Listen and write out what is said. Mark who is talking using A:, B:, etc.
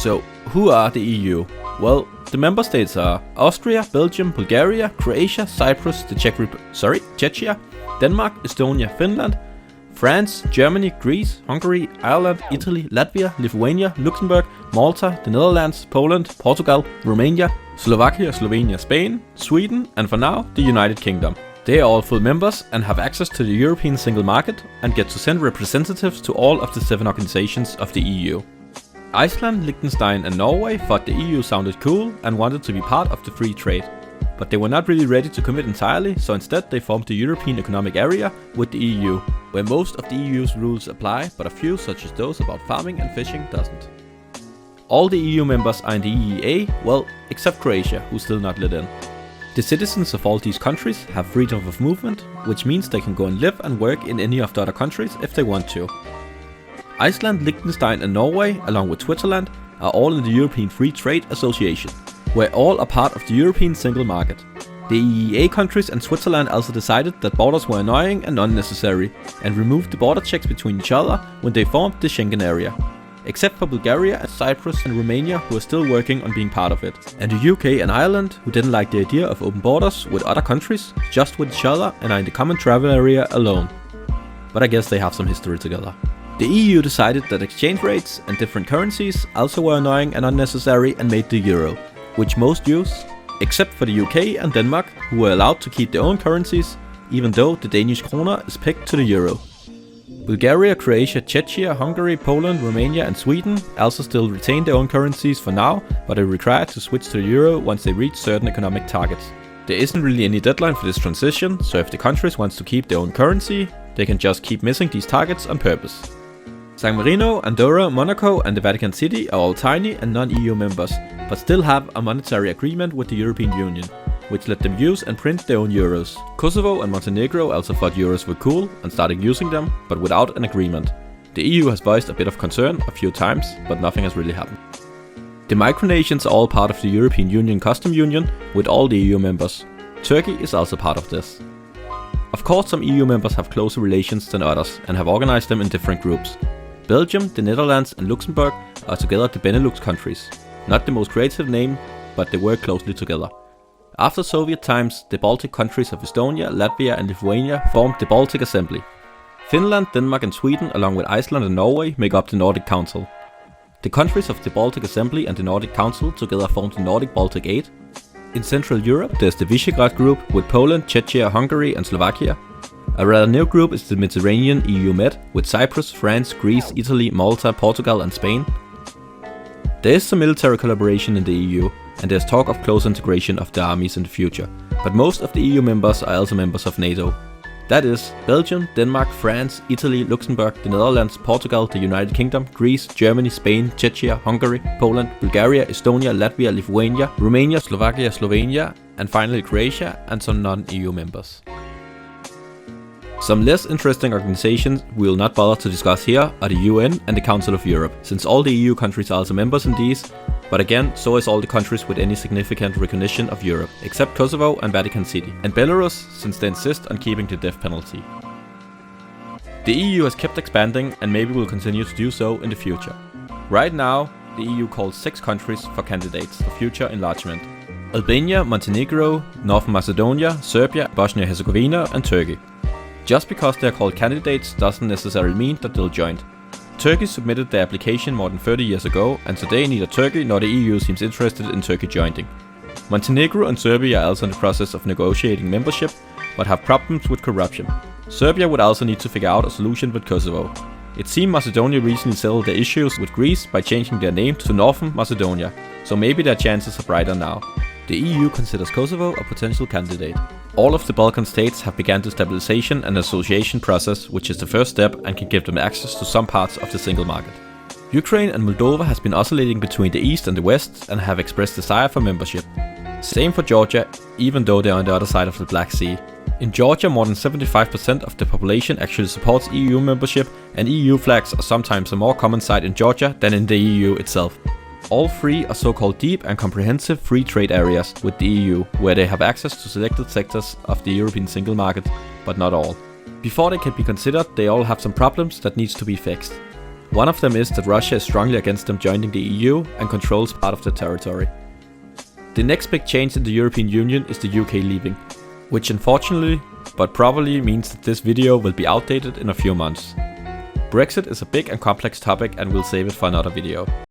A: So, who are the EU? Well, the member states are Austria, Belgium, Bulgaria, Croatia, Cyprus, the Czechia, Denmark, Estonia, Finland, France, Germany, Greece, Hungary, Ireland, Italy, Latvia, Lithuania, Luxembourg, Malta, the Netherlands, Poland, Portugal, Romania, Slovakia, Slovenia, Spain, Sweden, and for now, the United Kingdom. They are all full members and have access to the European single market and get to send representatives to all of the 7 organizations of the EU. Iceland, Liechtenstein and Norway thought the EU sounded cool and wanted to be part of the free trade. But they were not really ready to commit entirely, so instead they formed the European Economic Area with the EU, where most of the EU's rules apply, but a few, such as those about farming and fishing, doesn't. All the EU members are in the EEA, well, except Croatia, who's still not let in. The citizens of all these countries have freedom of movement, which means they can go and live and work in any of the other countries if they want to. Iceland, Liechtenstein and Norway, along with Switzerland, are all in the European Free Trade Association, where all are part of the European single market. The EEA countries and Switzerland also decided that borders were annoying and unnecessary, and removed the border checks between each other when they formed the Schengen area. Except for Bulgaria, Cyprus and Romania, who are still working on being part of it. And the UK and Ireland, who didn't like the idea of open borders with other countries, just with each other and are in the common travel area alone. But I guess they have some history together. The EU decided that exchange rates and different currencies also were annoying and unnecessary and made the euro, which most use, except for the UK and Denmark, who were allowed to keep their own currencies, even though the Danish kroner is pegged to the euro. Bulgaria, Croatia, Czechia, Hungary, Poland, Romania and Sweden also still retain their own currencies for now, but are required to switch to the euro once they reach certain economic targets. There isn't really any deadline for this transition, so if the countries want to keep their own currency, they can just keep missing these targets on purpose. San Marino, Andorra, Monaco and the Vatican City are all tiny and non-EU members, but still have a monetary agreement with the European Union, which let them use and print their own euros. Kosovo and Montenegro also thought euros were cool and started using them, but without an agreement. The EU has voiced a bit of concern a few times, but nothing has really happened. The Micronations are all part of the European Union Custom Union with all the EU members. Turkey is also part of this. Of course, some EU members have closer relations than others and have organized them in different groups. Belgium, the Netherlands and Luxembourg are together the Benelux countries. Not the most creative name, but they work closely together. After Soviet times, the Baltic countries of Estonia, Latvia and Lithuania formed the Baltic Assembly. Finland, Denmark and Sweden, along with Iceland and Norway, make up the Nordic Council. The countries of the Baltic Assembly and the Nordic Council together form the Nordic Baltic 8. In Central Europe, there's the Visegrad Group with Poland, Czechia, Hungary and Slovakia. A rather new group is the Mediterranean EU Med, with Cyprus, France, Greece, Italy, Malta, Portugal and Spain. There is some military collaboration in the EU, and there's talk of close integration of the armies in the future, but most of the EU members are also members of NATO. That is, Belgium, Denmark, France, Italy, Luxembourg, the Netherlands, Portugal, the United Kingdom, Greece, Germany, Spain, Czechia, Hungary, Poland, Bulgaria, Estonia, Latvia, Lithuania, Romania, Slovakia, Slovenia, and finally Croatia, and some non-EU members. Some less interesting organizations we will not bother to discuss here are the UN and the Council of Europe, since all the EU countries are also members in these, but again, so is all the countries with any significant recognition of Europe, except Kosovo and Vatican City, and Belarus, since they insist on keeping the death penalty. The EU has kept expanding and maybe will continue to do so in the future. Right now, the EU calls 6 countries for candidates for future enlargement: Albania, Montenegro, North Macedonia, Serbia, Bosnia-Herzegovina and Turkey. Just because they are called candidates doesn't necessarily mean that they'll join. Turkey submitted their application more than 30 years ago, and today neither Turkey nor the EU seems interested in Turkey joining. Montenegro and Serbia are also in the process of negotiating membership, but have problems with corruption. Serbia would also need to figure out a solution with Kosovo. It seems Macedonia recently settled their issues with Greece by changing their name to Northern Macedonia, so maybe their chances are brighter now. The EU considers Kosovo a potential candidate. All of the Balkan states have begun the stabilization and association process, which is the first step and can give them access to some parts of the single market. Ukraine and Moldova has been oscillating between the east and the west and have expressed desire for membership. Same for Georgia, even though they are on the other side of the Black Sea. In Georgia, more than 75% of the population actually supports EU membership, and EU flags are sometimes a more common sight in Georgia than in the EU itself. All 3 are so-called deep and comprehensive free trade areas with the EU, where they have access to selected sectors of the European single market, but not all. Before they can be considered, they all have some problems that needs to be fixed. One of them is that Russia is strongly against them joining the EU and controls part of the territory. The next big change in the European Union is the UK leaving, which unfortunately, but probably means that this video will be outdated in a few months. Brexit is a big and complex topic and we'll save it for another video.